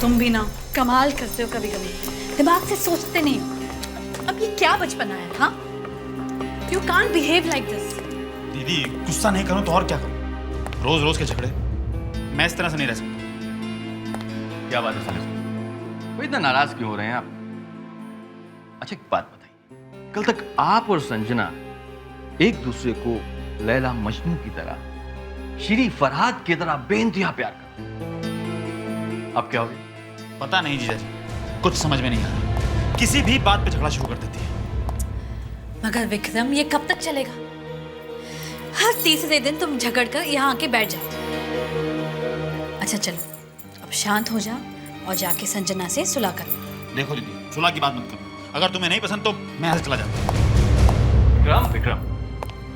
तुम भी ना कमाल करते हो कभी कभी, दिमाग से सोचते नहीं हो। अब ये क्या बचपना है? हाँ, you can't behave like this. दीदी गुस्सा नहीं करूं तो और क्या करूं? रोज रोज के झगड़े, मैं इस तरह से नहीं रह सकता। क्या बात है साले, वो इतना नाराज क्यों हो रहे हैं आप? अच्छा एक बात बताइए, कल तक आप और संजना एक दूसरे को लैला मजनू की तरह, श्री फरहाद की तरह बेइंतहा प्यार करते, अब क्या हो गया? पता नहीं जीजा जी, कुछ समझ में नहीं आ रहा। किसी भी बात पे झगड़ा शुरू कर देती है। मगर विक्रम, ये कब तक चलेगा? हर तीसरे दिन तुम झगड़ कर यहाँ आके बैठ जाते। अच्छा चलो, अब शांत हो जा और जाके संजना से सुलह कर। देखो दीदी, सुलह की बात मत करो। अगर तुम्हें नहीं पसंद तो मैं यहाँ से चला जाऊंगा। Vikram Vikram,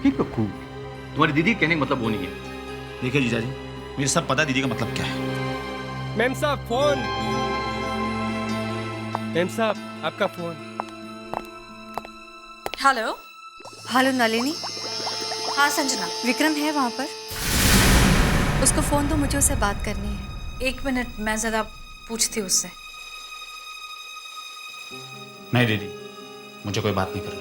keep it cool. तुम्हारी दीदी कहने का मतलब वो नहीं है। देखिए जीजा जी, मुझे सब पता है दीदी का मतलब क्या है। मैम साहब फोन। मैम साहब आपका फोन। हेलो। हेलो नलिनी, हाँ संजना। विक्रम है वहाँ पर? उसको फ़ोन दो, मुझे उससे बात करनी है। 1 मिनट, मैं जरा पूछती हूँ उससे। नहीं दीदी, मुझे कोई बात नहीं करनी।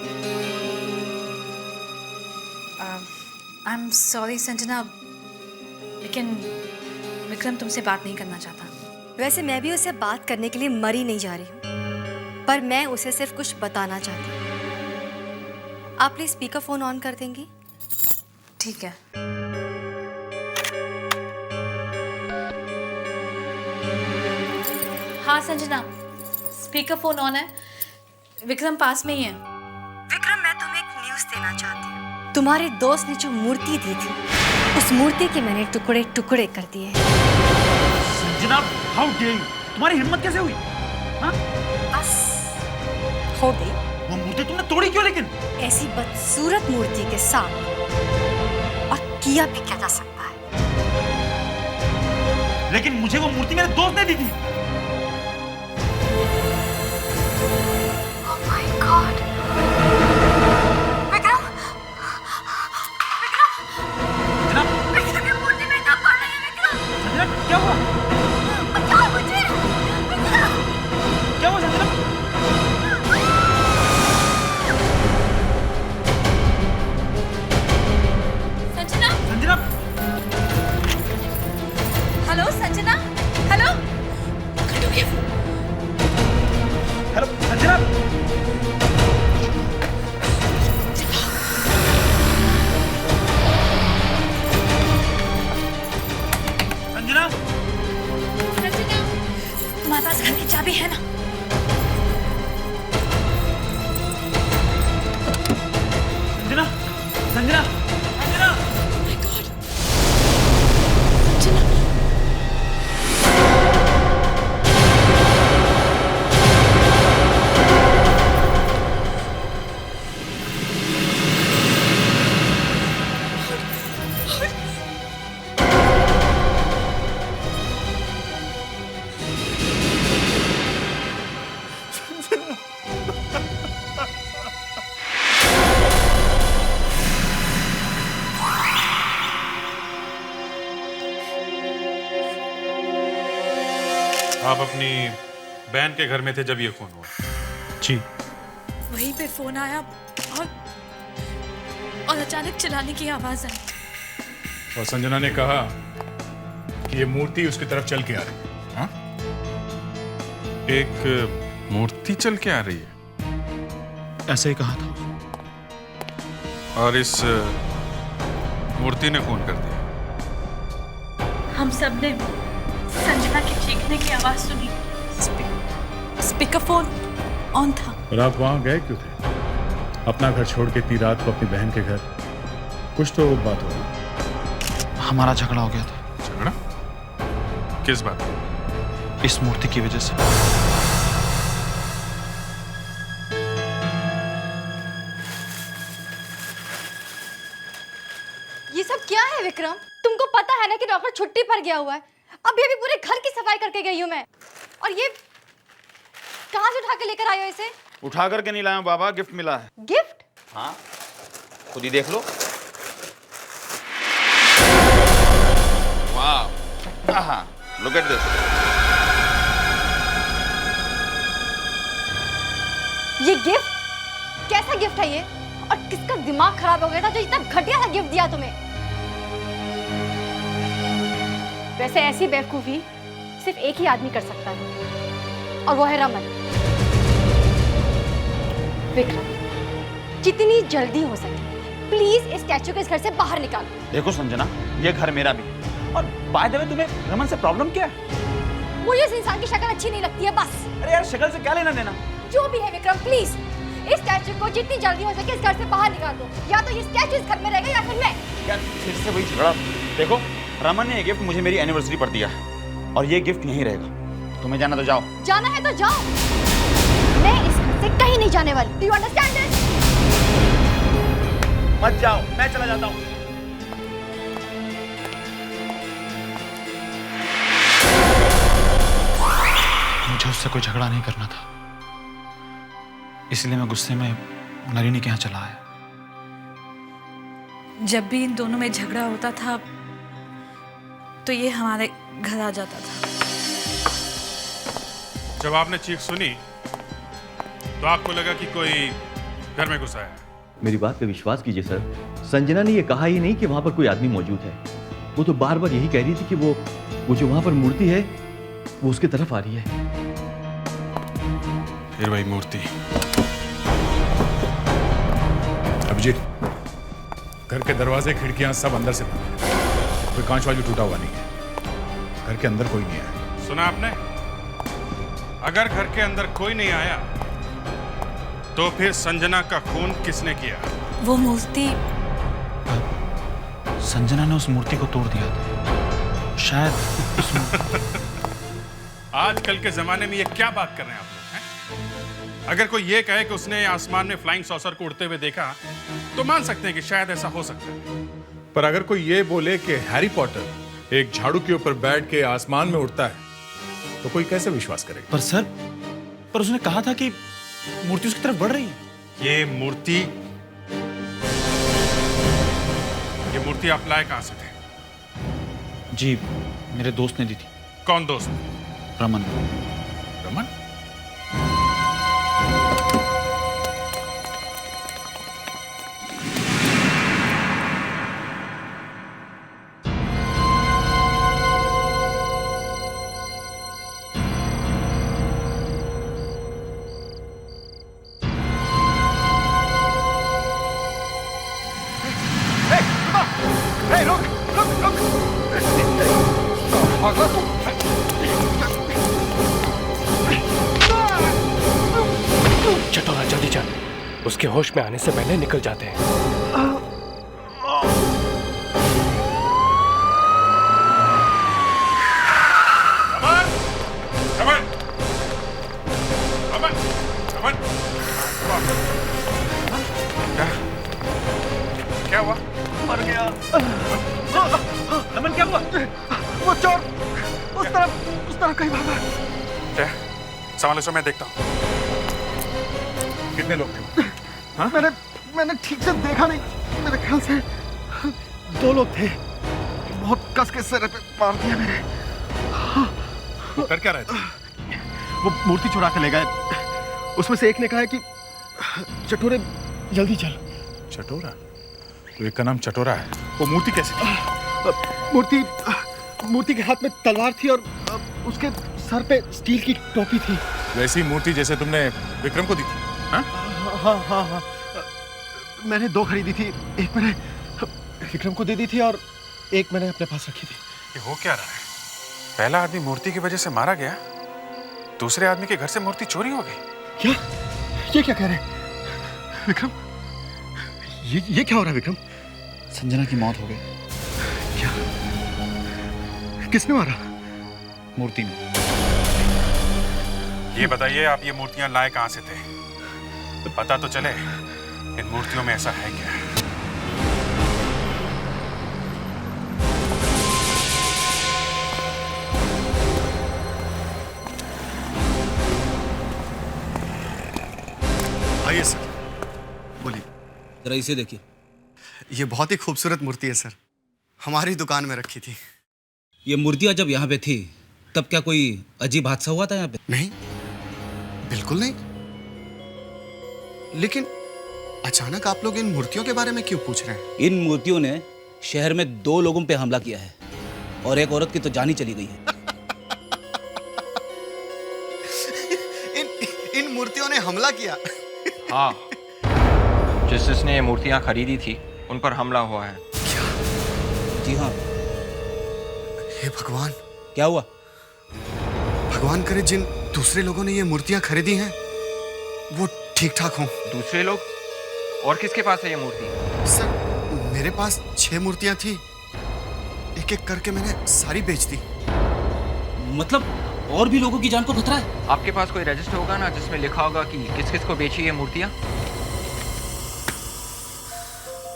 आई एम सॉरी संजना, लेकिन विक्रम तुमसे बात नहीं करना चाहता। वैसे मैं भी उससे बात करने के लिए मरी नहीं जा रही हूँ, पर मैं उसे सिर्फ कुछ बताना चाहती हूँ। आप प्लीज स्पीकर फोन ऑन कर देंगी? ठीक है। हाँ संजना, स्पीकर फोन ऑन है। विक्रम पास में ही है। विक्रम, मैं तुम्हें एक न्यूज़ देना चाहती हूँ। तुम्हारे दोस्त ने जो मूर्ति दी थी, उस मूर्ति के मैंने टुकड़े टुकड़े कर दिए। Sanjana, how dare you! तुम्हारी हिम्मत कैसे हुई? हाँ? बस हो गई। वो मूर्ति तुमने तोड़ी क्यों लेकिन? ऐसी बदसूरत मूर्ति के साथ और किया भी क्या जा सकता है? लेकिन मुझे वो मूर्ति मेरे दोस्त ने दी थी। Oh my God! Vikram! Sanjana, Vikram, ये मूर्ति मेरे नाम पढ़ रही है। विक्रम! संजना क्या हुआ? बचाओ मुझे! विक्रम! क्या हुआ Sanjana? Sanjana, Sanjana, hello Sanjana, hello. Hello Sanjana. Sanjana, Sanjana, तुम्हारे पास घर की चाबी है ना? Sanjana, Sanjana, Sanjana. Oh my God! Sanjana, आप अपनी बहन के घर में थे जब ये खून हुआ? जी। वहीं पे फोन आया और अचानक चिल्लाने की आवाज आई। और संजना ने कहा कि ये मूर्ति उसकी तरफ चल के आ रही है। हाँ? एक मूर्ति चल के आ रही है? ऐसे ही कहा था। और इस मूर्ति ने खून कर दिया? हम सब ने संजना के चीखने की आवाज सुनी। स्पीकर फोन ऑन था। और आप वहां गए क्यों थे? अपना घर छोड़ के इतनी रात को अपनी बहन के घर? कुछ तो बात होगी। हमारा झगड़ा हो गया था। झगड़ा? किस बात पर? इस मूर्ति की वजह से। ये सब क्या है विक्रम? तुमको पता है ना कि डॉक्टर छुट्टी पर गया हुआ है। अभी अभी पूरे घर की सफाई करके गई हूँ मैं। और ये कहाँ से उठा के लेकर आए हो इसे? उठा करके नहीं लाया हूं बाबा, गिफ्ट मिला है। गिफ्ट? हाँ, खुद ही देख लो। वाह, लुक एट दिस। ये गिफ्ट कैसा गिफ्ट है ये? और किसका दिमाग खराब हो गया था जो इतना घटिया सा गिफ्ट दिया तुम्हें? वैसे ऐसी बेवकूफी सिर्फ एक ही आदमी कर सकता है और वो है रमन। विक्रम, जितनी जल्दी हो सके प्लीज इस स्टैचू को इस घर से बाहर निकालो। देखो संजना, ये घर मेरा भी है। और बाय द वे तुम्हें रमन से प्रॉब्लम क्या है? मुझे इस इंसान की शक्ल अच्छी नहीं लगती है बस। अरे यार शक्ल से क्या लेना देना? जो भी है विक्रम, प्लीज इस स्टैचू को जितनी जल्दी हो सके इस घर से बाहर निकाल दो। या तो ये स्टैचू इस घर में रहेगा या फिर मैं। यार फिर से वही झगड़ा। देखो रमन ने ये गिफ्ट मुझे मेरी एनिवर्सरी पर दिया और ये गिफ्ट यहीं रहेगा। तुम्हें जाना तो जाओ। जाना है तो जाओ, मैं इस घर से कहीं नहीं जाने वाली। Do you understand this? मत जाओ, मैं चला जाता हूँ। मुझे उससे कोई झगड़ा नहीं करना था, इसलिए मैं गुस्से में नलिनी के यहाँ चला आया। जब भी इन दोनों में झगड़ा होता था तो ये हमारे घर आ जाता था। जब आपने चीख सुनी तो आपको लगा कि कोई घर में घुसा है। मेरी बात पे विश्वास कीजिए सर, संजना ने ये कहा ही नहीं कि वहां पर कोई आदमी मौजूद है। वो तो बार बार यही कह रही थी कि वो जो वहां पर मूर्ति है वो उसकी तरफ आ रही है। फिर वही मूर्ति। अभिजीत, घर के दरवाजे खिड़कियां सब अंदर से बंद है, कोई कांच वाली टूटा हुआ नहीं है। घर के अंदर कोई नहीं आया। सुना आपने? अगर घर के अंदर कोई नहीं आया तो फिर संजना का खून किसने किया? वो मूर्ति संजना ने उस मूर्ति को तोड़ दिया था शायद। आजकल के जमाने में ये क्या बात कर रहे हैं आप लोग हैं? अगर कोई ये कहे कि उसने आसमान में फ्लाइंग सॉसर को उड़ते हुए देखा तो मान सकते हैं कि शायद ऐसा हो सकता है, पर अगर कोई ये बोले कि हैरी पॉटर एक झाड़ू के ऊपर बैठ के आसमान में उड़ता है तो कोई कैसे विश्वास करेगा? पर सर, पर उसने कहा था कि मूर्ति उसकी तरफ बढ़ रही है। ये मूर्ति आप लाए कहां से थे? जी मेरे दोस्त ने दी थी। कौन दोस्त? रमन। रमन? चटोरा जल्दी चल, उसके होश में आने से पहले निकल जाते हैं। क्या हुआ? मर गया। रमन क्या हुआ? वो चोर उस तरफ कहीं भागा। संभालो सो, मैं देखता हूँ। कितने लोग थे? हाँ? मैंने ठीक से देखा नहीं, मेरे ख्याल से 2 लोग थे। बहुत कस के सिर पे मार दिया मेरे। वो कर क्या रहे थे? वो मूर्ति चुरा के ले गए। उसमें से एक ने कहा है कि चटोरे जल्दी चल। चटोरा? तो एक का नाम चटोरा है। वो मूर्ति कैसे थी? मूर्ति के हाथ में तलवार थी और उसके सर पे स्टील की टोपी थी। वैसी मूर्ति जैसे तुमने विक्रम को दी थी? हाँ? हाँ। मैंने 2 खरीदी थी, एक मैंने विक्रम को दे दी थी और एक मैंने अपने पास रखी थी। ये हो क्या रहा है? पहला आदमी मूर्ति की वजह से मारा गया, दूसरे आदमी के घर से मूर्ति चोरी हो गई। क्या? ये क्या कह रहे हैं विक्रम? ये क्या हो रहा है विक्रम? संजना की मौत हो गई। क्या? किसने मारा? मूर्ति ने। ये बताइए, आप ये मूर्तियां लाए कहां से थे? पता तो चले इन मूर्तियों में ऐसा है क्या? आइए सर, बोलिए। जरा इसे देखिए। ये बहुत ही खूबसूरत मूर्ति है सर, हमारी दुकान में रखी थी। ये मूर्तियां जब यहाँ पे थी तब क्या कोई अजीब हादसा हुआ था यहाँ पे? नहीं, बिल्कुल नहीं। लेकिन अचानक आप लोग इन मूर्तियों के बारे में क्यों पूछ रहे हैं? इन मूर्तियों ने शहर में 2 लोगों पे हमला किया है और एक औरत की तो जान ही चली गई है। इन मूर्तियों ने हमला किया? हाँ, जिसने ये मूर्तियां खरीदी थी उन पर हमला हुआ है। जी हाँ। हे भगवान, क्या हुआ? भगवान करे जिन दूसरे लोगों ने ये मूर्तियां खरीदी हैं वो ठीक ठाक हों। दूसरे लोग? और किसके पास है ये मूर्ति? सर, मेरे पास 6 मूर्तियां थी, एक एक करके मैंने सारी बेच दी। मतलब और भी लोगों की जान को खतरा है? आपके पास कोई रजिस्टर होगा ना जिसमें लिखा होगा कि किस किस को बेची ये मूर्तियां?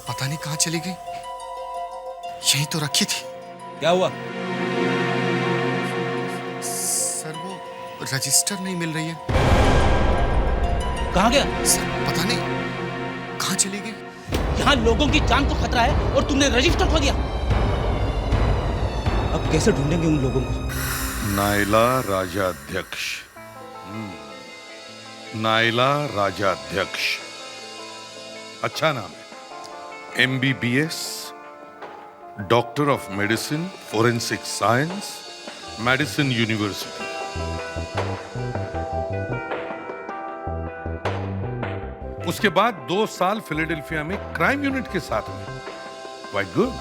पता नहीं कहाँ चली गई, यही तो रखी थी। क्या हुआ? सर, वो रजिस्टर नहीं मिल रही है। कहाँ गया? सर, पता नहीं कहाँ चली गई। यहाँ लोगों की जान को खतरा है और तुमने रजिस्टर खो दिया। अब कैसे ढूंढेंगे उन लोगों को? नायला राजाध्यक्ष। नायला राजाध्यक्ष, अच्छा नाम है। MBBS, doctor of medicine, forensic science, medicine university. उसके बाद 2 साल फिलाडेल्फिया में क्राइम यूनिट के साथ में। Quite good.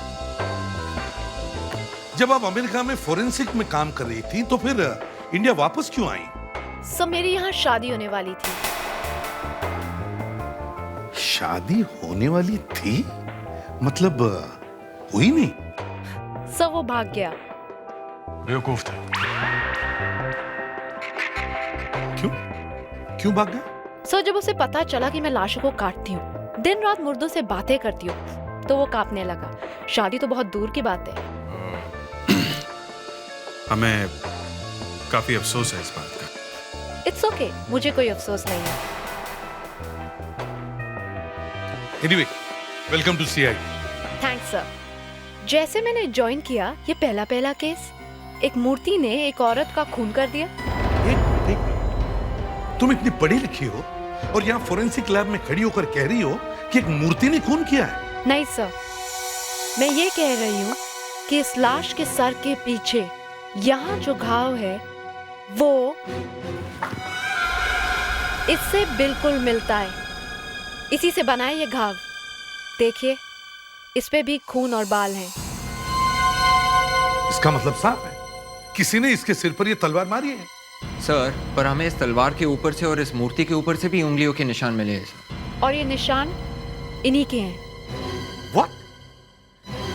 जब आप अमेरिका में फोरेंसिक में काम कर रही थी तो फिर इंडिया वापस क्यों आई? सर, मेरी यहाँ शादी होने वाली थी। शादी होने वाली थी? मतलब हुई नहीं? सर, वो भाग गया। बेवकूफ था। क्यों भाग गया? सर, जब उसे पता चला कि मैं लाशों को काटती हूँ, दिन रात मुर्दों से बातें करती हूँ, तो वो कांपने लगा। शादी तो बहुत दूर की बात है। हमें काफी अफसोस है इस बात का। इट्स ओके, मुझे कोई अफसोस नहीं है। Anyway, welcome to CID। Thanks sir. जैसे मैंने ज्वाइन किया, ये पहला केस। एक मूर्ति ने एक औरत का खून कर दिया। तुम इतनी पढ़ी लिखी हो और यहाँ फोरेंसिक लैब में खड़ी होकर कह रही हो कि एक मूर्ति ने खून किया है? नहीं सर, मैं ये कह रही हूँ कि इस लाश के सर के पीछे यहाँ जो घाव है वो इससे बिल्कुल मिलता है। इसी से बना है ये घाव। देखिए, इस पे भी खून और बाल हैं। इसका मतलब साफ है, किसी ने इसके सिर पर ये तलवार मारी है। सर, पर हमें इस तलवार के ऊपर से और इस मूर्ति के ऊपर से भी उंगलियों के निशान मिले हैं सर। और ये निशान इन्हीं के हैं। What?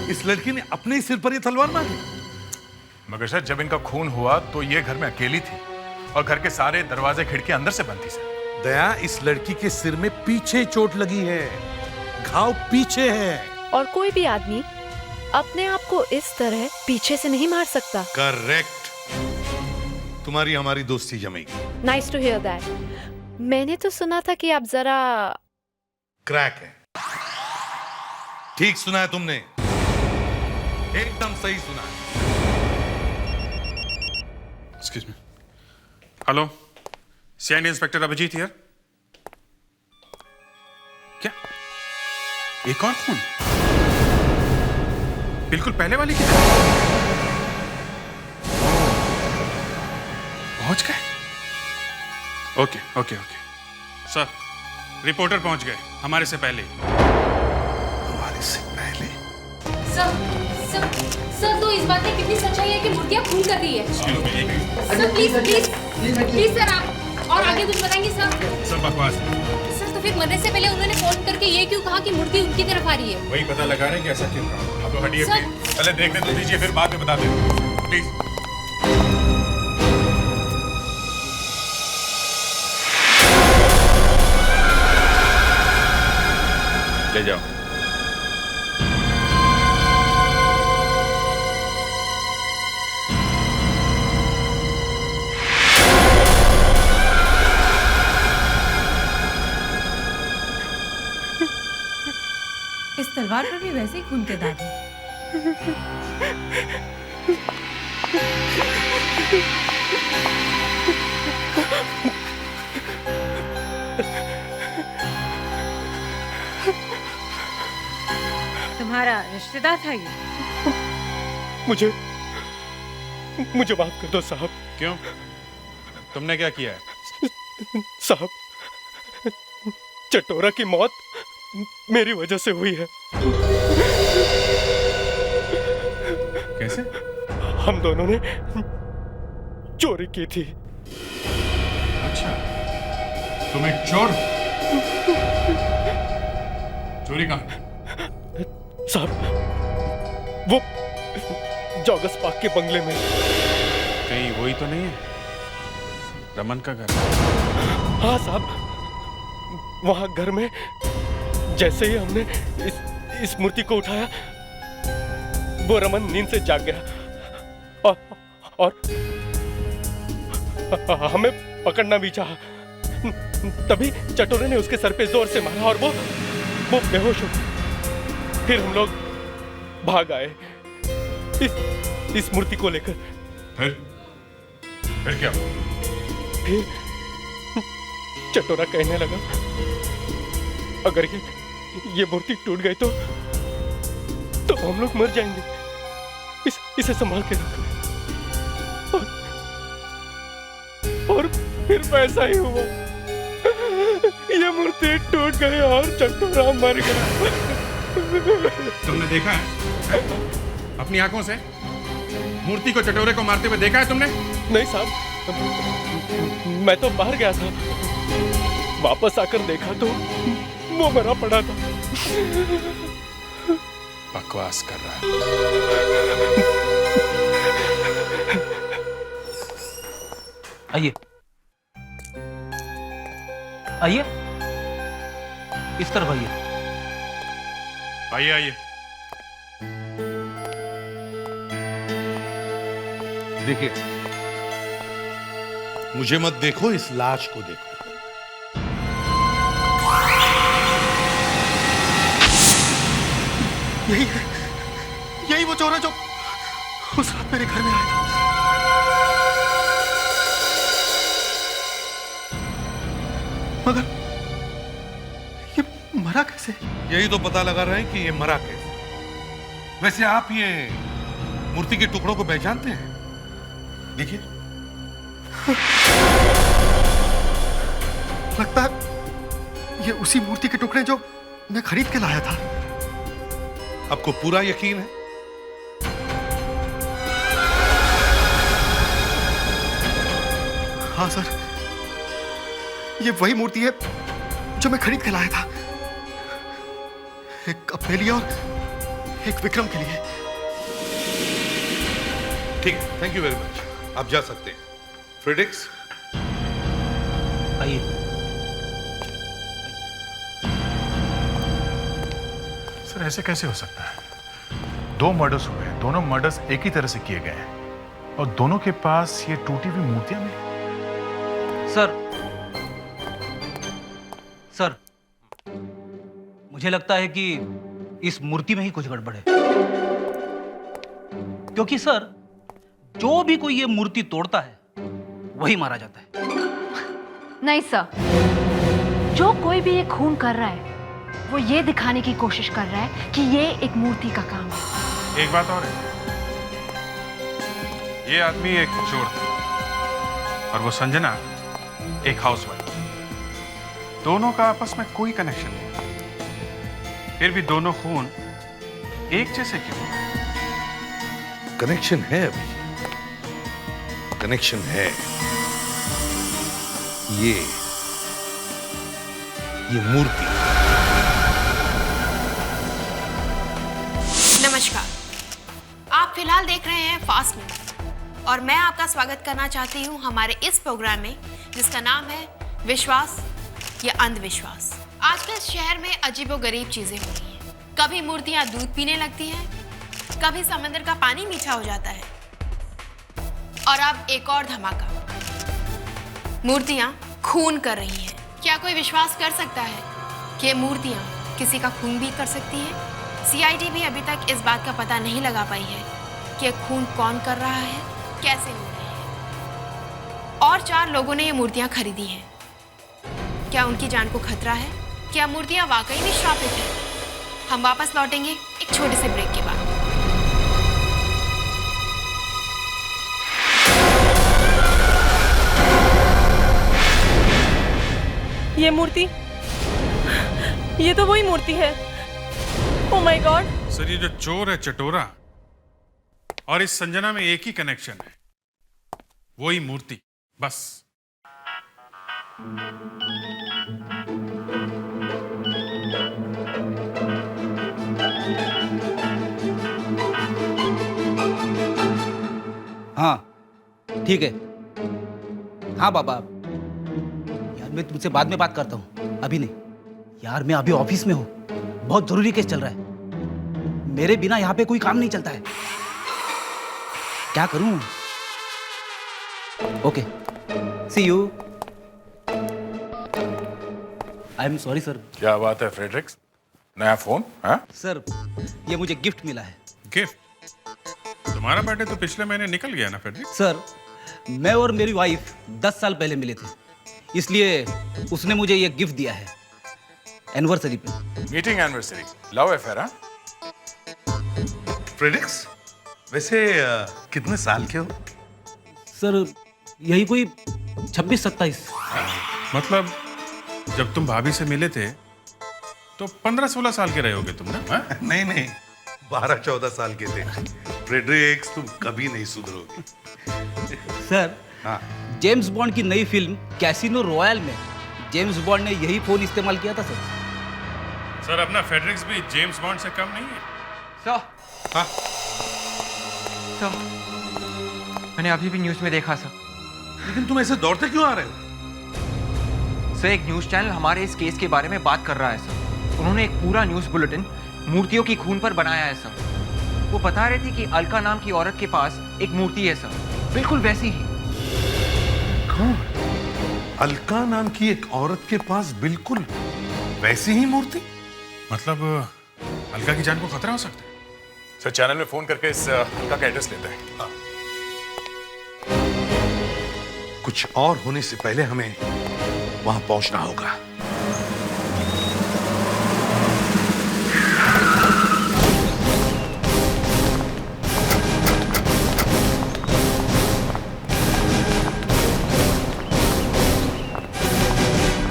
इस लड़की ने अपने ही सिर पर ये तलवार मारी? मगर सर, जब इनका खून हुआ तो ये घर में अकेली थी और घर के सारे दरवाजे खिड़की अंदर से बंद थी सर। दया, इस लड़की के सिर में पीछे चोट लगी है, घाव पीछे है। और कोई भी आदमी अपने आप को इस तरह पीछे से नहीं मार सकता। करेक्ट। तुम्हारी हमारी दोस्ती जमेगी। Nice to hear that. मैंने तो सुना था कि आप जरा क्रैक है। ठीक सुना है तुमने, एकदम सही सुना है। Excuse me. Hello, CID inspector Abhijeet here. क्या एक और खून? बिल्कुल पहले वाली की तरह। पहुंच गए? Okay okay okay sir, reporter पहुंच गए हमारे से पहले। हमारे से पहले? सर, तो इस बात में कितनी सच्चाई है कि मूर्तियां खून कर रही है? सर, प्लीज सर, आप और आगे कुछ बताएंगे सर? सब बकवास है। सर, तो फिर मरने से पहले उन्होंने फोन करके ये क्यों कहा कि मूर्ति उनकी तरफ आ रही है? वही पता लगा रहे हैं कि ऐसा क्यों कहा। अब तो हटिए सर। प्लीज, पहले देखने तो दीजिए, फिर बाद में बता दें प्लीज। ले जाओ। इस तलवार पर भी वैसे ही खून के दाग हैं। तुम्हारा रिश्तेदार था ये? मुझे माफ कर दो साहब। क्यों? तुमने क्या किया है? साहब, चटोरा की मौत मेरी वजह से हुई है। कैसे? हम दोनों ने चोरी की थी। अच्छा, तुम एक चोर? चोरी कहाँ? साहब, वो जॉगर्स पार्क के बंगले में। कहीं वही तो नहीं है रमन का घर? हाँ साहब, वहां घर में जैसे ही हमने इस मूर्ति को उठाया, वो रमन नींद से जाग गया और हमें पकड़ना भी चाहा। तभी चटोरे ने उसके सर पे जोर से मारा और वो बेहोश हो गया। फिर हम लोग भाग आए इस मूर्ति को लेकर। फिर क्या? फिर चटोरा कहने लगा, अगर ये मूर्ति टूट गई तो हम लोग मर जाएंगे, इसे संभाल के रख। और फिर वैसा ही हुआ, ये मूर्ति टूट गई और चटोरा मर गया। तुमने देखा है अपनी आंखों से? मूर्ति को चटोरे को मारते हुए देखा है तुमने? नहीं साहब, मैं तो बाहर गया था, वापस आकर देखा तो वो मरा पड़ा था। बकवास कर रहा है। आइए आइए, इस तरफ आइए। आइए आइए। देखिए, मुझे मत देखो, इस लाश को देखो। यही वो चोर है जो उस रात मेरे घर में आया था। मगर ये मरा कैसे? यही तो पता लगा रहे हैं कि ये मरा कैसे। वैसे आप ये मूर्ति के टुकड़ों को पहचानते हैं? देखिए, लगता है ये उसी मूर्ति के टुकड़े जो मैं खरीद के लाया था। आपको पूरा यकीन है? हाँ सर, ये वही मूर्ति है जो मैं खरीद के लाया था, एक अपने लिए और एक विक्रम के लिए। ठीक है, थैंक यू वेरी मच। आप जा सकते हैं। फ्रेडिक्स, आइए। सर, ऐसे कैसे हो सकता है? 2 मर्डर्स हुए हैं, दोनों मर्डर्स एक ही तरह से किए गए हैं और दोनों के पास ये टूटी हुई मूर्तियां मिली। सर, मुझे लगता है कि इस मूर्ति में ही कुछ गड़बड़ है, क्योंकि सर, जो भी कोई ये मूर्ति तोड़ता है वही मारा जाता है। नहीं सर, जो कोई भी ये खून कर रहा है वो ये दिखाने की कोशिश कर रहा है कि ये एक मूर्ति का काम है। एक बात और है, ये आदमी एक चोर था और वो संजना एक हाउसवाइफ। दोनों का आपस में कोई कनेक्शन नहीं, फिर भी दोनों खून एक जैसे क्यों? कनेक्शन है अभी, कनेक्शन है। ये मूर्ति। नमस्कार, आप फिलहाल देख रहे हैं फास्ट न्यूज और मैं आपका स्वागत करना चाहती हूं हमारे इस प्रोग्राम में, जिसका नाम है विश्वास या अंधविश्वास। आजकल शहर में अजीबोगरीब चीजें हो रही हैं। कभी मूर्तियां दूध पीने लगती हैं, कभी समंदर का पानी मीठा हो जाता है और अब एक और धमाका, मूर्तियां खून कर रही हैं। क्या कोई विश्वास कर सकता है कि ये मूर्तियां किसी का खून भी कर सकती हैं? सीआईडी भी अभी तक इस बात का पता नहीं लगा पाई है कि ये खून कौन कर रहा है, कैसे हो रहे हैं। और 4 लोगों ने ये मूर्तियां खरीदी हैं। क्या उनकी जान को खतरा है? क्या मूर्तियां वाकई में श्रापित हैं? हम वापस लौटेंगे एक छोटे से ब्रेक के बाद। ये मूर्ति, ये तो वही मूर्ति है। Oh my God. सर ये जो चोर है चटोरा और इस संजना में एक ही कनेक्शन है, वही मूर्ति, बस। हाँ ठीक है। हाँ बाबा, यार मैं तुमसे बाद में बात करता हूँ, अभी नहीं। यार मैं अभी ऑफिस में हूँ, बहुत जरूरी केस चल रहा है, मेरे बिना यहाँ पे कोई काम नहीं चलता है। क्या करूँ? Okay, see you. I am sorry sir. क्या बात है फ्रेडरिक्स, नया फोन? हाँ सर, ये मुझे गिफ्ट मिला है। गिफ्ट? तुम्हारा बर्थडे तो पिछले महीने निकल गया ना फ्रेडरिक? सर, मैं और मेरी वाइफ 10 साल पहले मिले थे, इसलिए उसने मुझे ये गिफ्ट दिया है एनिवर्सरी पे। Meeting anniversary, love affair? हाँ फ्रेडरिक्स, वैसे कितने साल के हो? सर यही कोई 26-27। मतलब जब तुम भाभी से मिले थे तो 15-16 साल के रहे होगे तुम ना? हाँ? नहीं नहीं, 12-14 साल के थे। फ्रेडरिक्स, तुम कभी नहीं सुधरोगे। सर, हाँ, जेम्स बॉन्ड की नई फिल्म कैसीनो रॉयल में जेम्स बॉन्ड ने यही फोन इस्तेमाल किया था सर। सर अपना फेडरिक्स भी जेम्स बॉन्ड से कम नहीं है। सर, हाँ सर, मैंने अभी भी न्यूज़ में देखा सर। लेकिन तुम ऐसे दौड़ते क्यों आ रहे हो? सर, एक न्यूज़ चैनल हमारे इस केस के बारे में बात कर रहा है सर। उन्होंने एक पूरा न्यूज़ बुलेटिन मूर्तियों की खून पर बनाया है सर। वो बता रहे थे कि अलका नाम की औरत के पास एक मूर्ति है सर, बिल्कुल वैसी ही। कौन? अलका नाम की एक औरत के पास बिल्कुल वैसी ही मूर्ति? मतलब अलका की जान को खतरा हो सकता है। सर चैनल में फोन करके इस अलका का एड्रेस लेते हैं। हाँ। कुछ और होने से पहले हमें वहां पहुंचना होगा।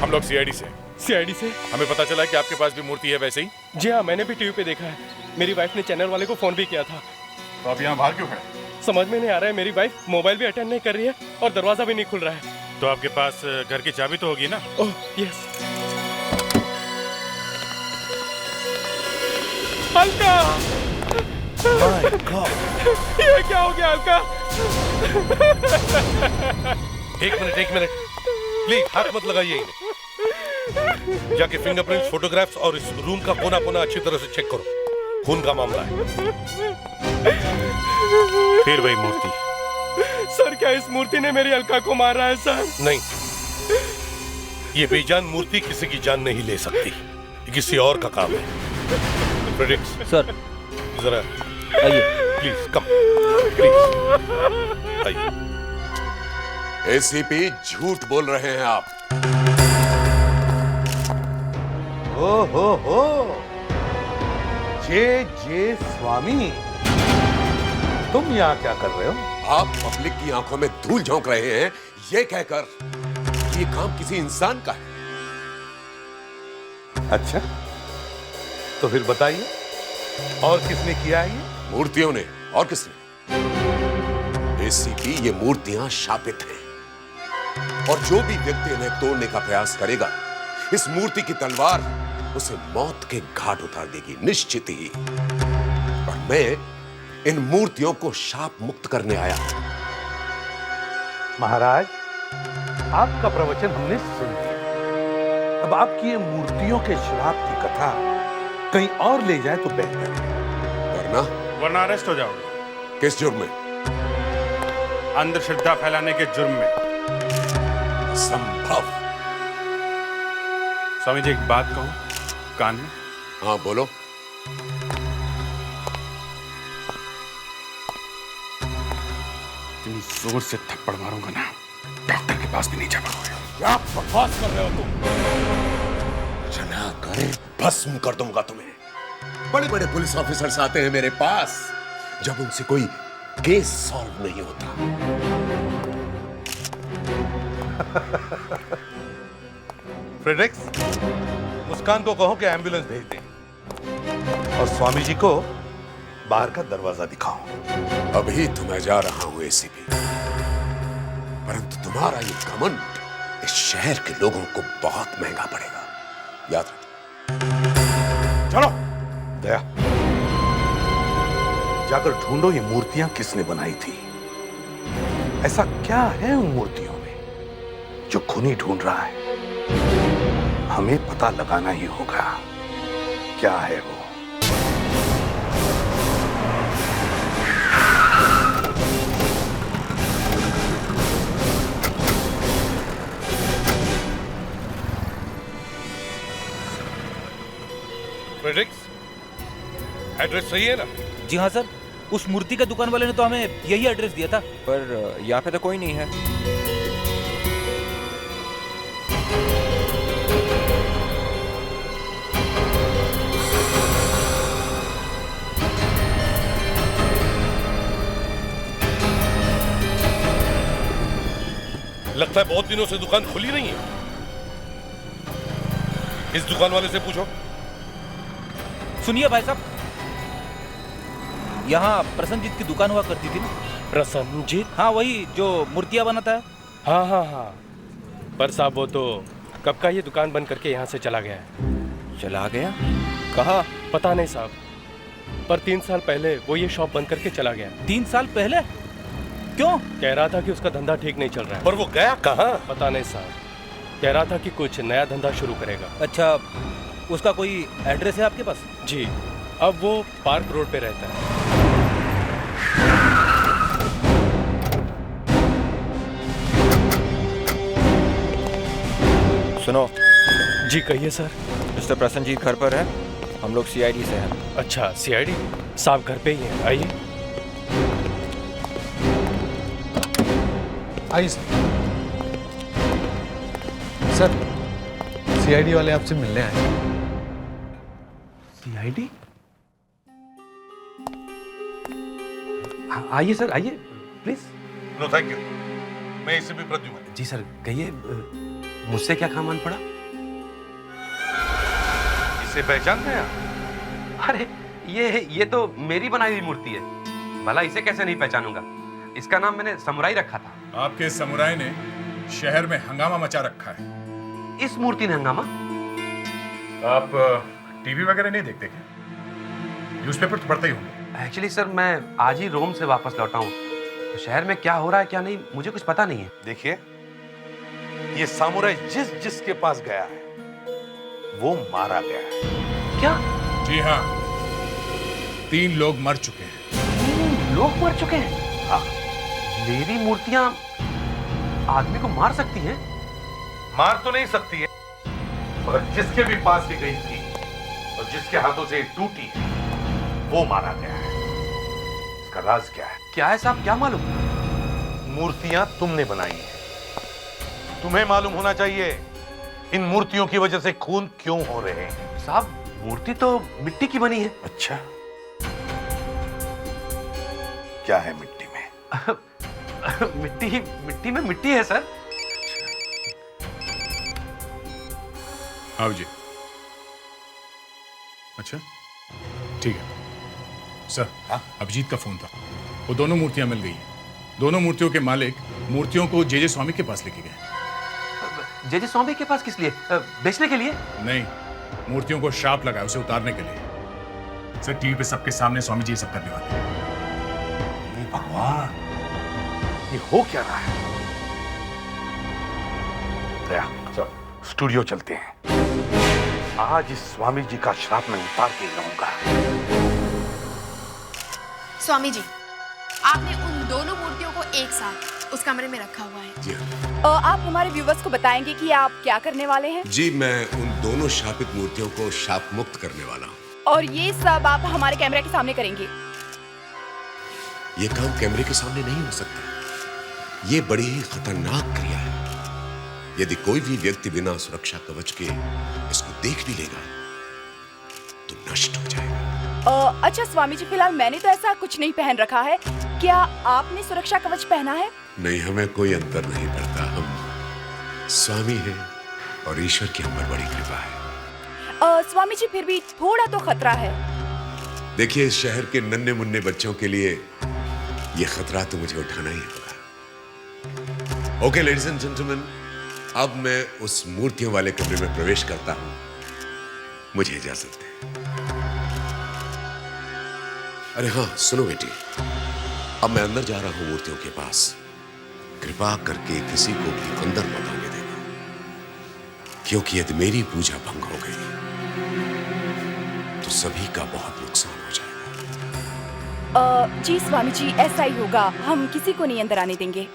हम लोग सीआईडी से। सीआईडी से? हमें पता चला कि आपके पास भी मूर्ति है वैसे ही। जी हाँ, मैंने भी टीवी पे देखा है। मेरी वाइफ ने चैनल वाले को फोन भी किया था। तो आप यहाँ बाहर क्यों खड़े? समझ में नहीं आ रहा है, मेरी वाइफ मोबाइल भी अटेंड नहीं कर रही है और दरवाजा भी नहीं खुल रहा है। तो आपके पास घर की चाबी तो होगी ना? Oh yes. अलका! ये क्या हो गया अलका? एक मिनट प्लीज, हाथ मत लगाइए इन्हें। जाके फिंगरप्रिंट्स, फोटोग्राफ्स और इस रूम का कोना कोना अच्छी तरह से चेक करो। खून का मामला है। फिर वही मूर्ति। सर, क्या इस मूर्ति ने मेरी अलका को मारा है सर? नहीं, ये बेजान मूर्ति किसी की जान नहीं ले सकती। ये किसी और का काम है। फ्रेडरिक्स सर, जरा आइए। प्लीज कम, प्लीज आइए। एसीपी, झूठ बोल रहे हैं आप। हो जे स्वामी, तुम यहाँ क्या कर रहे हो? आप पब्लिक की आंखों में धूल झोंक रहे हैं ये कहकर कि ये काम किसी इंसान का है। अच्छा, तो फिर बताइए, और किसने किया है ये? मूर्तियों ने। और किसने? एसीपी, ये मूर्तियां शापित हैं और जो भी व्यक्ति इन्हें तोड़ने का प्रयास करेगा, इस मूर्ति की तलवार उसे मौत के घाट उतार देगी, निश्चित ही। और मैं इन मूर्तियों को शाप मुक्त करने आया हूं। महाराज, आपका प्रवचन हमने सुन लिया। अब आपकी ये मूर्तियों के श्राप की कथा कहीं और ले जाए तो बेहतर है। वरना अरेस्ट हो जाओगे। किस जुर्म में? अंधश्रद्धा फैलाने के जुर्म में। संभव। स्वामी जी, एक बात कहूं कान में? हाँ बोलो। इतनी जोर से थप्पड़ मारूंगा ना, डॉक्टर के पास भी नहीं जा पाओगे। क्या बकवास कर रहे हो तुम? जना कर भस्म कर दूंगा तुम्हें। बड़े बड़े पुलिस ऑफिसर्स आते हैं मेरे पास जब उनसे कोई केस सॉल्व नहीं होता। फ्रेडरिक्स, मुस्कान को कहो कि एम्बुलेंस भेज दें और स्वामी जी को बाहर का दरवाजा दिखाओ। अभी तो मैं जा रहा हूं एसीपी, परंतु तुम्हारा ये घमंड इस शहर के लोगों को बहुत महंगा पड़ेगा, याद रखो। चलो दया, जाकर ढूंढो ये मूर्तियां किसने बनाई थी। ऐसा क्या है उन मूर्तियों में जो खूनी ढूंढ रहा है? हमें पता लगाना ही होगा क्या है वो। फ्रेडरिक्स, एड्रेस सही है ना? जी हाँ सर, उस मूर्ति के दुकान वाले ने तो हमें यही एड्रेस दिया था। पर यहाँ पे तो कोई नहीं है। लगता है बहुत दिनों से दुकान खुली नहीं है। इस दुकान वाले से पूछो। सुनिए भाई साहब, यहाँ प्रसन्नजीत की दुकान हुआ करती थी ना? प्रसन्नजीत? हाँ, वही जो मूर्तियाँ बनाता है। हाँ हाँ हाँ, पर साहब वो तो कब का ये दुकान बंद करके यहाँ से चला गया है। चला गया? कहाँ पता नहीं साहब, पर 3 साल पहले वो ये शॉप बंद करके चला गया। 3 साल पहले? क्यों? कह रहा था कि उसका धंधा ठीक नहीं चल रहा है। पर वो गया कहाँ? पता नहीं साहब, कह रहा था कि कुछ नया धंधा शुरू करेगा। अच्छा, उसका कोई एड्रेस है आपके पास? जी, अब वो पार्क रोड पे रहता है। सुनो। जी कहिए सर। मिस्टर प्रसन्नजीत घर पर है, हम लोग सीआईडी से हैं। अच्छा, सीआईडी साहब घर पे ही हैं, आइए। आइए सर, सीआईडी वाले आपसे मिलने आए। सीआईडी? आइए सर, आइए प्लीज। नो थैंक यू, मैं इसे भी प्रद्युम्न। जी सर, कहिए मुझसे क्या काम आन पड़ा? इसे पहचानते हैं? अरे ये तो मेरी बनाई हुई मूर्ति है, भला इसे कैसे नहीं पहचानूंगा? इसका नाम मैंने समुराई रखा था। आपके समुराई ने शहर में हंगामा मचा रखा है। इस मूर्ति ने हंगामा? आप टीवी वगैरह नहीं देखते क्या? न्यूज़पेपर तो पढ़ते ही होंगे। एक्चुअली सर, मैं आज ही रोम से वापस लौटा हूँ, तो शहर में क्या हो रहा है क्या नहीं मुझे कुछ पता नहीं है। देखिए, ये सामुराई जिसके पास गया है वो मारा गया है। क्या? जी हाँ, 3 लोग मर चुके हैं। 3 लोग मर चुके हैं? हाँ। मेरी मूर्तियां आदमी को मार सकती हैं? मार तो नहीं सकती है, मगर जिसके भी पास ये गई थी और जिसके हाथों से टूटी है वो मारा गया है। इसका राज क्या है? क्या है साहब, क्या मालूम? मूर्तियां तुमने बनाई हैं, तुम्हें मालूम होना चाहिए इन मूर्तियों की वजह से खून क्यों हो रहे हैं। साहब, मूर्ति तो मिट्टी की बनी है। अच्छा, क्या है मिट्टी में? मिट्टी में मिट्टी है सर। आओ जी। अच्छा ठीक है सर। अभिजीत का फोन था, वो दोनों मूर्तियां मिल गई हैं। दोनों मूर्तियों के मालिक मूर्तियों को जे स्वामी के पास लेके गए। जे स्वामी के पास किस लिए? बेचने के लिए? नहीं, मूर्तियों को श्राप लगा उसे उतारने के लिए। सर, टीवी पे सबके सामने स्वामी जी ये सब करने वाले हैं। भगवान, ये हो क्या रहा है? दया, चल स्टूडियो चलते हैं। आज इस स्वामी जी का श्राप मैं उतार के रहूंगा। स्वामी जी, आपने उन दोनों मूर्तियों को एक साथ उस कमरे में रखा हुआ है। जी आप हमारे व्यूवर्स को बताएंगे कि आप क्या करने वाले हैं? जी, मैं उन दोनों शापित मूर्तियों को शाप मुक्त करने वाला हूँ। और ये सब आप हमारे कैमरे के सामने करेंगे? ये काम कैमरे के सामने नहीं हो सकता। ये बड़ी ही खतरनाक क्रिया है। यदि कोई भी व्यक्ति बिना सुरक्षा कवच के इसको देख भी लेगा तो नष्ट हो जाएगा। अच्छा स्वामी जी, फिलहाल मैंने तो ऐसा कुछ नहीं पहन रखा है। क्या आपने सुरक्षा कवच पहना है? नहीं, हमें कोई अंतर नहीं पड़ता। हम स्वामी हैं और ईश्वर की हम पर बड़ी कृपा है। स्वामी जी, फिर भी थोड़ा तो खतरा है। देखिए, इस शहर के नन्हे मुन्ने बच्चों के लिए ये खतरा तो मुझे उठाना ही होगा। ओके लेडीज एंड जेंटलमैन, अब मैं उस मूर्तियों वाले कमरे में प्रवेश करता हूं। मुझे इजाजत है। अरे हाँ सुनो बेटी, अब मैं अंदर जा रहा हूं मूर्तियों के पास। कृपा करके किसी को भी अंदर मत आने देना, क्योंकि यदि मेरी पूजा भंग हो गई तो सभी का बहुत नुकसान हो जाएगा। जी स्वामी जी, ऐसा ही होगा। हम किसी को नहीं अंदर आने देंगे।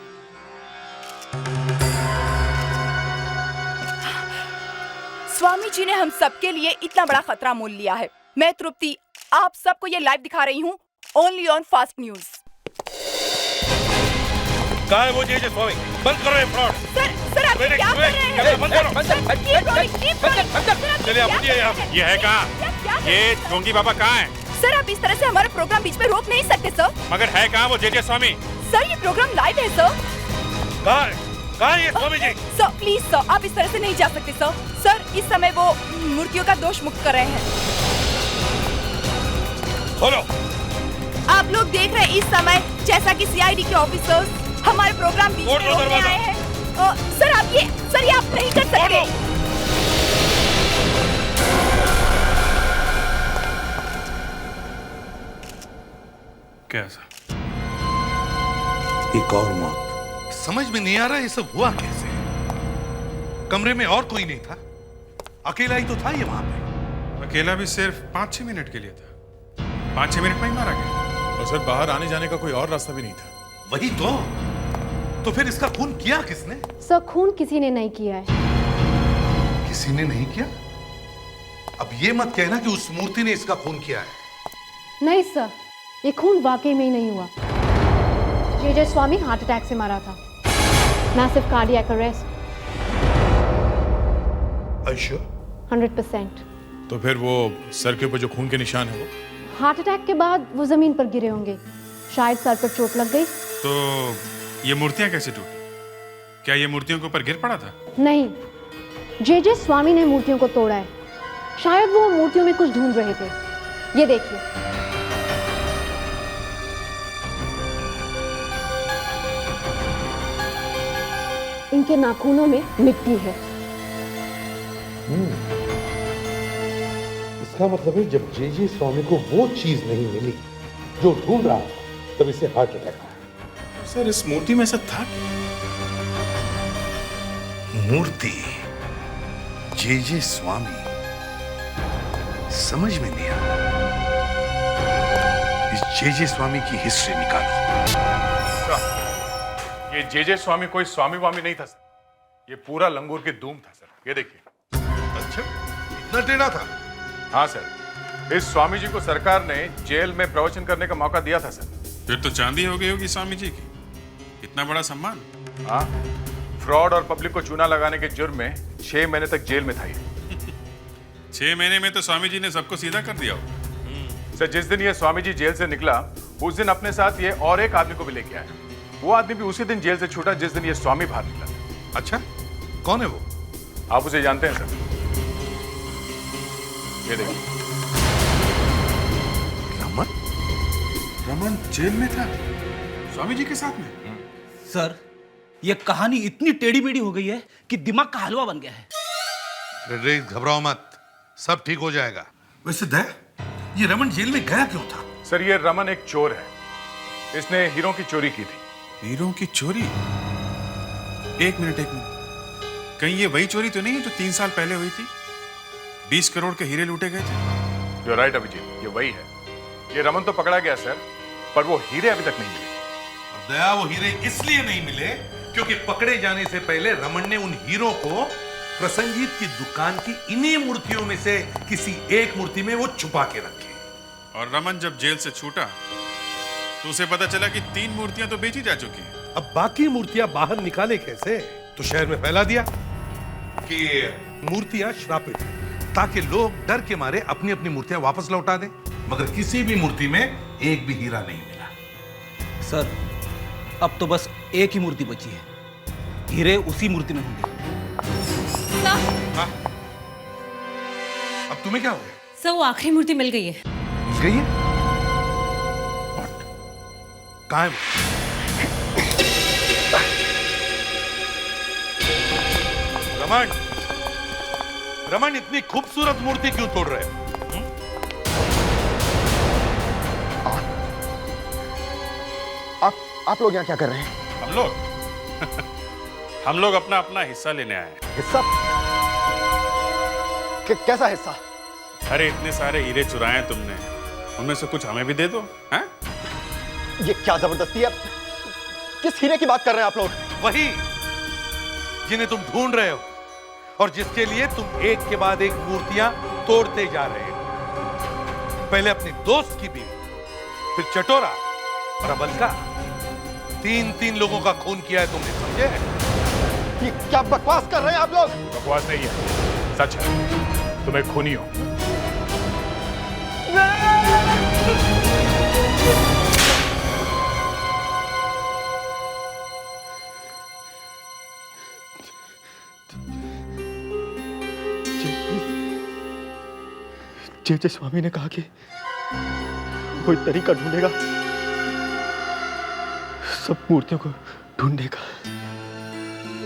स्वामी जी ने हम सबके लिए इतना बड़ा खतरा मोल लिया है। मैं तृप्ति आप सबको ये लाइव दिखा रही हूँ, ओनली ऑन फास्ट न्यूज। कहाँ है वो जे स्वामी? बंद करो ये फ्रॉड। सर आप क्या कर रहे हैं? बंद करो। चलिए आप उठिए यहाँ। ये है कहाँ? ये ढोंगी बाबा कहाँ है? सर आप इस तरह से हमारा प्रोग्राम बीच में रोक नहीं सकते सर। मगर है कहाँ वो जे स्वामी? सर ये प्रोग्राम लाइव है सर। कहाँ है ये Swami ji? Sir please sir, आप इस तरह से नहीं जा सकते सर। सर इस समय वो मूर्तियों का दोष मुक्त कर रहे हैं। खोलो। आप लोग देख रहे हैं इस समय जैसा कि सीआईडी के ऑफिसर्स हमारे प्रोग्राम बीच में रोकने आए हैं। सर ये आप नहीं कर सकते। कैसा? एक और मौत। समझ में नहीं आ रहा ये सब हुआ कैसे। कमरे में और कोई नहीं था, अकेला ही तो था ये वहां पे। अकेला भी सिर्फ 5-6 मिनट के लिए था। 5-6 मिनट में ही मारा गया। और सर बाहर आने जाने का कोई और रास्ता भी नहीं था। वही तो फिर इसका खून किया किसने? सर खून किसी ने नहीं किया है। किसी ने नहीं किया? अब ये मत कहना कि उस मूर्ति ने इसका खून किया है। नहीं सर, ये खून वाकई में ही नहीं हुआ। जे स्वामी हार्ट अटैक से मारा था। Massive cardiac arrest. 100%। तो फिर वो सर के ऊपर जो खून के निशान है वो? हार्ट अटैक के बाद वो जमीन पर गिरे होंगे, शायद सर पर चोट लग गई। तो ये मूर्तियां कैसे टूटी? क्या ये मूर्तियों के ऊपर गिर पड़ा था? नहीं, जे स्वामी ने मूर्तियों को तोड़ा है। शायद वो मूर्तियों में कुछ ढूंढ रहे थे। ये देखिए। इनके नाखूनों में मिट्टी है। इसका मतलब है जब जे स्वामी को वो चीज नहीं मिली जो ढूंढ रहा था, तब इसे हार्ट अटैक आया। सर इस मूर्ति में ऐसा था क्या? मूर्ति जे स्वामी, समझ में नहीं आया। इस जे स्वामी की हिस्ट्री निकालो। ये जे स्वामी कोई स्वामी वामी नहीं था सर, ये पूरा लंगूर की धूम था सर। ये देखिए। अच्छा, इतना टेढ़ा था? हाँ सर, इस स्वामी जी को सरकार ने जेल में प्रवचन करने का मौका दिया था सर। फिर तो चांदी हो गई होगी स्वामी जी की। इतना बड़ा सम्मान। हाँ, फ्रॉड और पब्लिक को चूना लगाने के जुर्म में 6 महीने तक जेल में था ये। 6 महीने में तो स्वामी जी ने सबको सीधा कर दिया होगा। सर जिस दिन ये स्वामी जी जेल से निकला, उस दिन अपने साथ ये और एक आदमी को भी लेके आया। वो आदमी भी उसी दिन जेल से छूटा जिस दिन ये स्वामी बाहर निकला। अच्छा, कौन है वो? आप उसे जानते हैं सर? ये देखिए। रमन जेल में था स्वामी जी के साथ में। सर ये कहानी इतनी टेढ़ी मेढ़ी हो गई है कि दिमाग का हलवा बन गया है। घबराओ मत, सब ठीक हो जाएगा। वैसे दया, ये रमन जेल में गया क्यों था? सर ये रमन एक चोर है। इसने हीरों की चोरी की थी। हीरों की चोरी? एक मिनट। कहीं ये वही चोरी तो नहीं है जो 3 साल पहले हुई थी? 20 करोड़ के हीरे लूटे गए थे। You're right अभिजीत, ये वही है। ये रमन तो पकड़ा गया सर, पर वो हीरे अभी तक नहीं मिले। दया, वो हीरे इसलिए नहीं मिले क्योंकि पकड़े जाने से पहले रमन ने उन हीरों को प्रसन्नजीत की दुकान की इन्हीं मूर्तियों में से किसी एक मूर्ति में वो छुपा के रखे। और रमन जब जेल से छूटा तो उसे पता चला कि 3 मूर्तियां तो बेची जा चुकी हैं। अब बाकी मूर्तियां बाहर निकाले कैसे? तो शहर में फैला दिया कि मूर्तियां श्रापित हैं, ताकि लोग डर के मारे अपनी अपनी मूर्तियां वापस लौटा दें। मगर किसी भी मूर्ति में एक भी हीरा नहीं मिला। सर, अब तो बस एक ही मूर्ति बची है। हीरे उसी मूर्ति में होंगे। हाँ? अब तुम्हें क्या हो गया? सर, वो आखिरी मूर्ति मिल गई है। मिल गई है? कहाँ है वो? रमन, रमन, इतनी खूबसूरत मूर्ति क्यों तोड़ रहे हो? आप लोग यहाँ क्या कर रहे हैं? हम लोग हम लोग अपना अपना हिस्सा लेने आए हैं। हिस्सा? कैसा हिस्सा? अरे इतने सारे हीरे चुराए तुमने, उनमें से कुछ हमें भी दे दो। हैं? ये क्या जबरदस्ती है? किस हीरे की बात कर रहे हैं आप लोग? वही जिन्हें तुम ढूंढ रहे हो और जिसके लिए तुम एक के बाद एक मूर्तियां तोड़ते जा रहे हो। पहले अपनी दोस्त की बीवी, फिर चटोरा और अब अलका। 3 लोगों का खून किया है तुमने, समझे? ये क्या बकवास कर रहे हैं आप लोग? बकवास नहीं है, सच है। तुम एक खूनी हो। जे स्वामी ने कहा कि कोई तरीका ढूंढेगा सब मूर्तियों को ढूंढने का।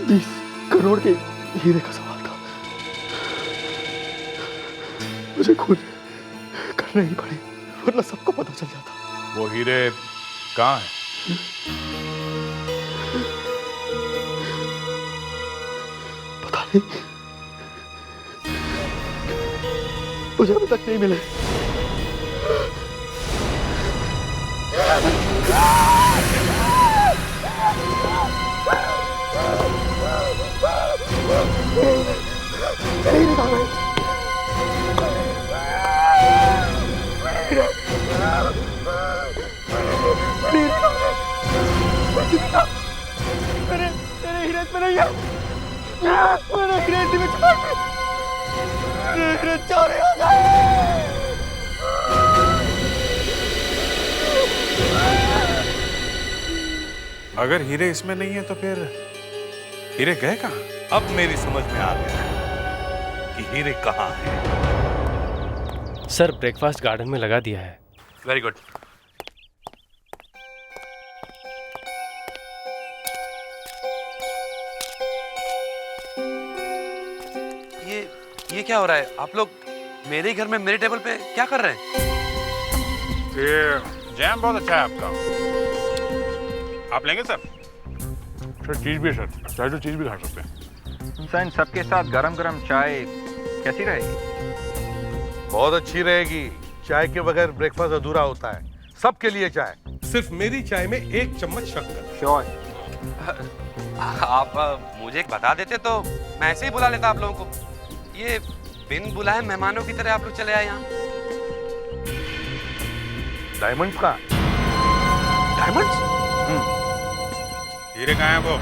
20 करोड़ के हीरे का सवाल था। मुझे खुद करना ही पड़े, वरना सबको पता चल जाता। वो हीरे कहाँ हैं? पता नहीं, मुझे अभी तक नहीं मिले। मेरे हीरे में नहीं है। मेरे हीरे इसी में छुपा है। मेरे हीरे चोरी हो गए। अगर हीरे इसमें नहीं है तो फिर हीरे गए कहाँ? अब मेरी समझ में आ गया है कि हीरे कहाँ हैं। सर, ब्रेकफास्ट गार्डन में लगा दिया है। Very good. ये क्या हो रहा है? आप लोग मेरे ही घर में मेरे टेबल पे क्या कर रहे हैं? ये जैम बहुत अच्छा है आपका। आप लेंगे सर? सर चीज भी है सर, चाहे तो चीज भी खा सकते हैं। सर, इन सबके साथ गरम गरम चाय कैसी रहेगी? बहुत अच्छी रहेगी। चाय के बगैर ब्रेकफास्ट अधूरा होता है। सबके लिए चाय। सिर्फ मेरी चाय में 1 चम्मच शक्कर। श्योर। आप मुझे बता देते तो मैं ऐसे ही बुला लेता आप लोगों को। ये बिन बुलाए मेहमानों की तरह आप लोग चले आए यहाँ। डायमंड्स का? डायमंड्स? हीरे कहाँ हैं वो?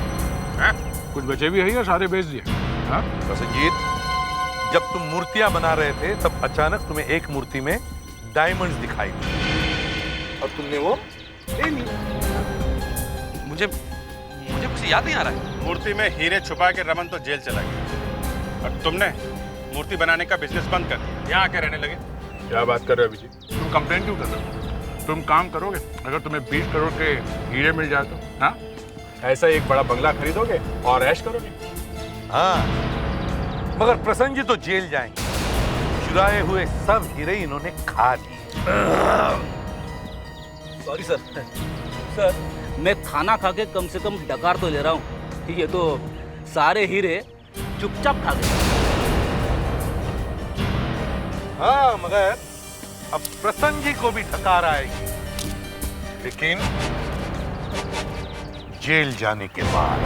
हैं? कुछ बचे भी है या सारे बेच दिए? हाँ? प्रसन्नजीत, जब तुम मूर्तियां बना रहे थे तब अचानक तुम्हें एक मूर्ति में डायमंड्स दिखाई दिए और तुमने वो ले ली। मुझे कुछ याद नहीं आ रहा है। मूर्ति में हीरे छुपा के रमन तो जेल चला गया और तुमने मूर्ति बनाने का बिजनेस बंद कर दिया, यहाँ आके रहने लगे। क्या बात कर रहे हो अभी जी? तुम कंप्लेन क्यों कर रहे हो? तुम काम करोगे अगर तुम्हें 20 करोड़ के हीरे मिल जाए तो? हाँ, ऐसा एक बड़ा बंगला खरीदोगे और ऐश करोगे। हाँ, मगर प्रसन्न जी तो जेल जाएंगे। चुराए हुए सब हीरे इन्होंने खा लिए। Sorry sir. सर, मैं खाना खा के कम से कम डकार तो ले रहा हूँ। ये तो सारे हीरे चुपचाप खा गए। हाँ, मगर अब प्रसन्न जी को भी डकार आएगी, लेकिन जेल जाने के बाद।